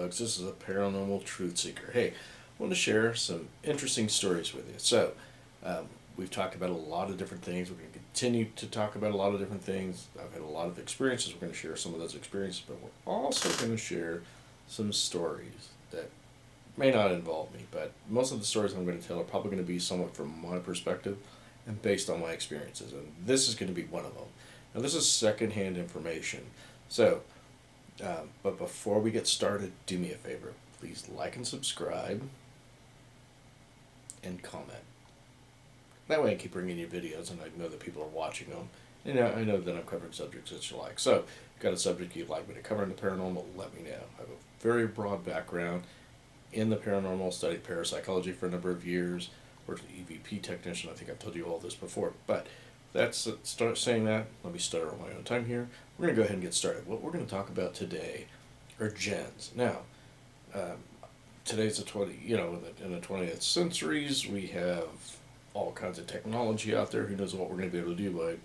folks. This is a paranormal truth seeker. Hey, I want to share some interesting stories with you. So, um, we've talked about a lot of different things. We're going to continue to talk about a lot of different things. I've had a lot of experiences. We're going to share some of those experiences, but we're also going to share some stories that may not involve me, but most of the stories I'm going to tell are probably going to be somewhat from my perspective and based on my experiences. And this is going to be one of them. Now, this is secondhand information. So, but before we get started, do me a favor. Please like and subscribe and comment. That way I keep bringing you videos and I know that people are watching them. And I know that I'm covering subjects that you like. So, if you've got a subject you'd like me to cover in the paranormal, let me know. I have a very broad background in the paranormal, studied parapsychology for a number of years, worked as an EVP technician. I think I've told you all this before. But that's start saying that. Let me stutter on my own time here. We're going to go ahead and get started. What we're going to talk about today are jinns. Now, um, today's the 20, in the 20th centuries, we have all kinds of technology out there. Who knows what we're going to be able to do by,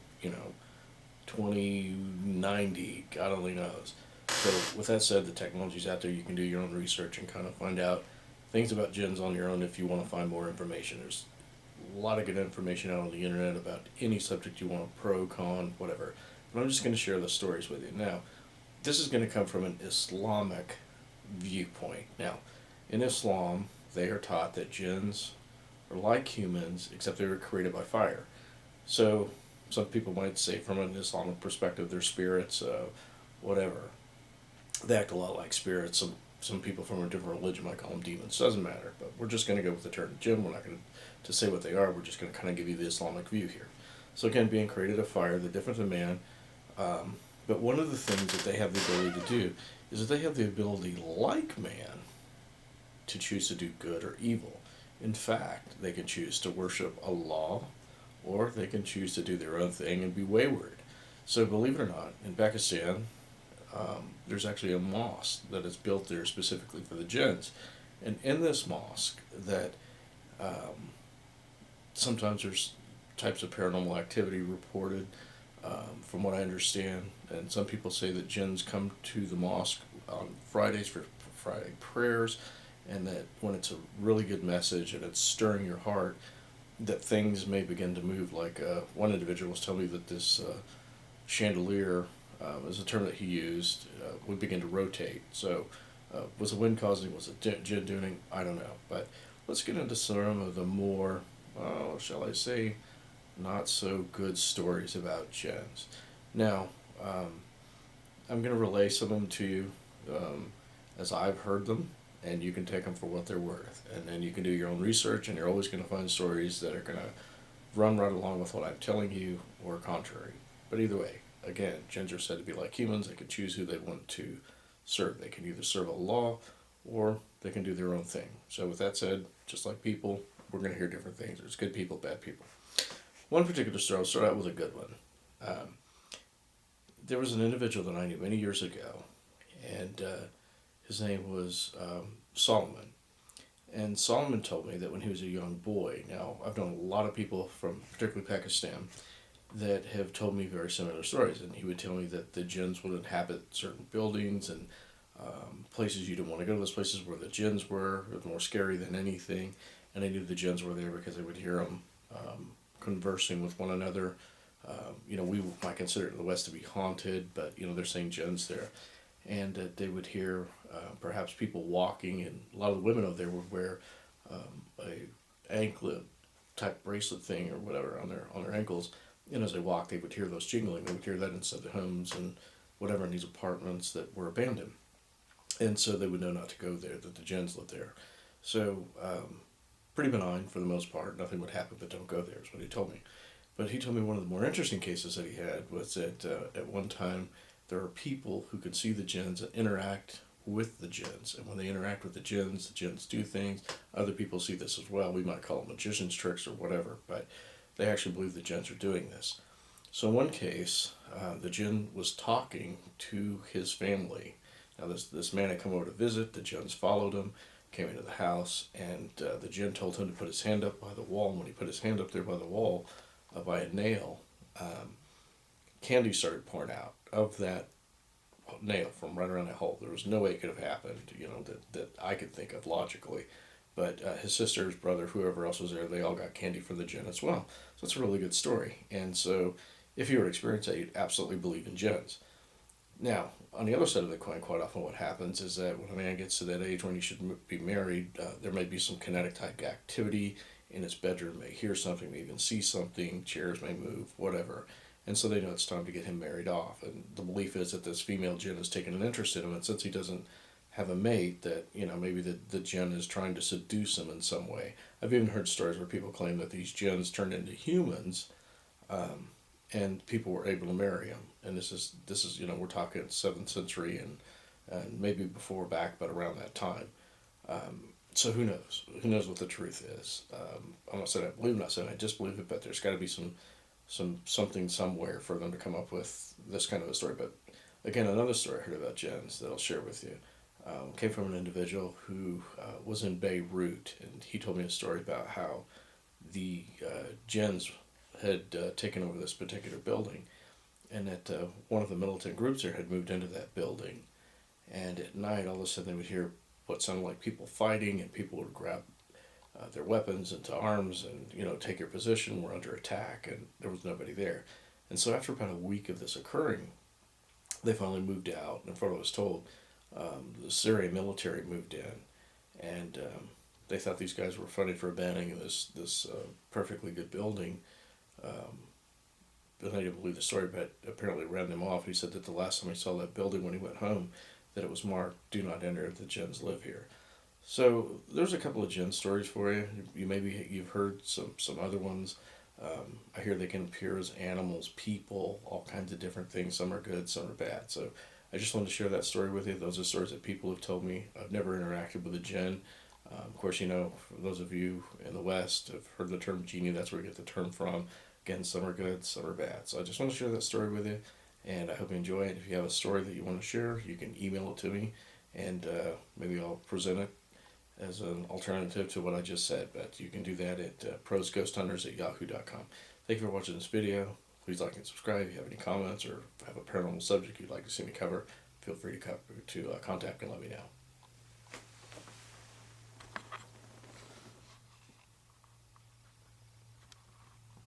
2090? God only knows. So, with that said, the technology's out there. You can do your own research and kind of find out things about jinns on your own if you want to find more information. There's a lot of good information out on the internet about any subject you want, pro, con, whatever. But I'm just going to share the stories with you. Now, this is going to come from an Islamic viewpoint. Now, in Islam, they are taught that jinns are like humans, except they were created by fire. So, some people might say from an Islamic perspective, they're spirits, whatever. They act a lot like spirits. Some people from a different religion might call them demons. Doesn't matter. But we're just going to go with the term jinn. We're not going to say what they are. We're just going to kind of give you the Islamic view here. So again, being created of fire, they're different than man. But one of the things that they have the ability to do is that they have the ability, like man, to choose to do good or evil. In fact, they can choose to worship Allah, or they can choose to do their own thing and be wayward. So believe it or not, in Pakistan, there's actually a mosque that is built there specifically for the jinns. And in this mosque, that sometimes there's types of paranormal activity reported, from what I understand. And some people say that jinns come to the mosque on Fridays for Friday prayers, and that when it's a really good message and it's stirring your heart, that things may begin to move. Like one individual was telling me that this chandelier, is a term that he used, would begin to rotate. So, was the wind causing? Was it jinn doing? I don't know. But let's get into some of the more, shall I say, not so good stories about jinns. Now, I'm going to relay some of them to you, as I've heard them, and you can take them for what they're worth. And then you can do your own research, and you're always going to find stories that are going to run right along with what I'm telling you, or contrary. But either way, again, jinns are said to be like humans. They can choose who they want to serve. They can either serve Allah, or they can do their own thing. So with that said, just like people, we're going to hear different things. There's good people, bad people. One particular story, I'll start out with a good one. There was an individual that I knew many years ago, and his name was Solomon. And Solomon told me that when he was a young boy, now I've known a lot of people from particularly Pakistan that have told me very similar stories. And he would tell me that the jinns would inhabit certain buildings and places you didn't want to go to. Those places where the jinns were. It was more scary than anything. And I knew the jinns were there because I would hear them conversing with one another. We might consider it in the West to be haunted, but they're saying jinns there. And they would hear perhaps people walking, and a lot of the women over there would wear a anklet type bracelet thing or whatever on their ankles. And as they walked, they would hear those jingling. They would hear that inside the homes and whatever in these apartments that were abandoned. And so they would know not to go there, that the jinns lived there. So, pretty benign for the most part. Nothing would happen, but don't go there, is what he told me. But he told me one of the more interesting cases that he had was that at one time there are people who can see the jinns and interact with the jinns. And when they interact with the jinns do things. Other people see this as well. We might call it magician's tricks or whatever, but they actually believe the jinns are doing this. So in one case, the jinn was talking to his family. Now this man had come over to visit. The jinns followed him, came into the house, and the jinn told him to put his hand up by the wall. And when he put his hand up there by the wall, by a nail, candy started pouring out of that nail from right around that hole. There was no way it could have happened, that I could think of logically. But his sister, his brother, whoever else was there, they all got candy from the jinn as well. So it's a really good story. And so if you were to experience that, you'd absolutely believe in jinns. Now, on the other side of the coin, quite often what happens is that when a man gets to that age when he should be married, there may be some kinetic type activity in his bedroom, may hear something, may even see something, chairs may move, whatever. And so they know it's time to get him married off. And the belief is that this female jinn has taken an interest in him, and since he doesn't have a mate, that, maybe the jinn is trying to seduce him in some way. I've even heard stories where people claim that these jinns turned into humans, um, and people were able to marry him. And this is we're talking 7th century, and maybe before back, but around that time. So who knows? Who knows what the truth is? I'm not saying I believe, I'm not saying I disbelieve it, but there's got to be something somewhere for them to come up with this kind of a story. But again, another story I heard about jinns that I'll share with you came from an individual who was in Beirut, and he told me a story about how the jinns had taken over this particular building, and that one of the militant groups there had moved into that building, and at night all of a sudden they would hear what sounded like people fighting, and people would grab their weapons into arms and take your position. We're under attack, and there was nobody there. And so after about a week of this occurring, they finally moved out. And from what I was told, the Syrian military moved in, and they thought these guys were funded for abandoning this perfectly good building. Um, and I didn't believe the story, but apparently ran them off. He said that the last time he saw that building when he went home, that it was marked "Do not enter. The jinns live here." So there's a couple of jinn stories for you. You've heard some other ones. I hear they can appear as animals, people, all kinds of different things. Some are good, some are bad. So I just wanted to share that story with you. Those are stories that people have told me. I've never interacted with a jinn. Of course, for those of you in the West have heard the term genie. That's where we get the term from. Again, some are good, some are bad. So I just want to share that story with you, and I hope you enjoy it. If you have a story that you want to share, you can email it to me, and maybe I'll present it as an alternative to what I just said. But you can do that at prosghosthunters@yahoo.com. Thank you for watching this video. Please like and subscribe. If you have any comments or have a paranormal subject you'd like to see me cover, feel free to contact and let me know.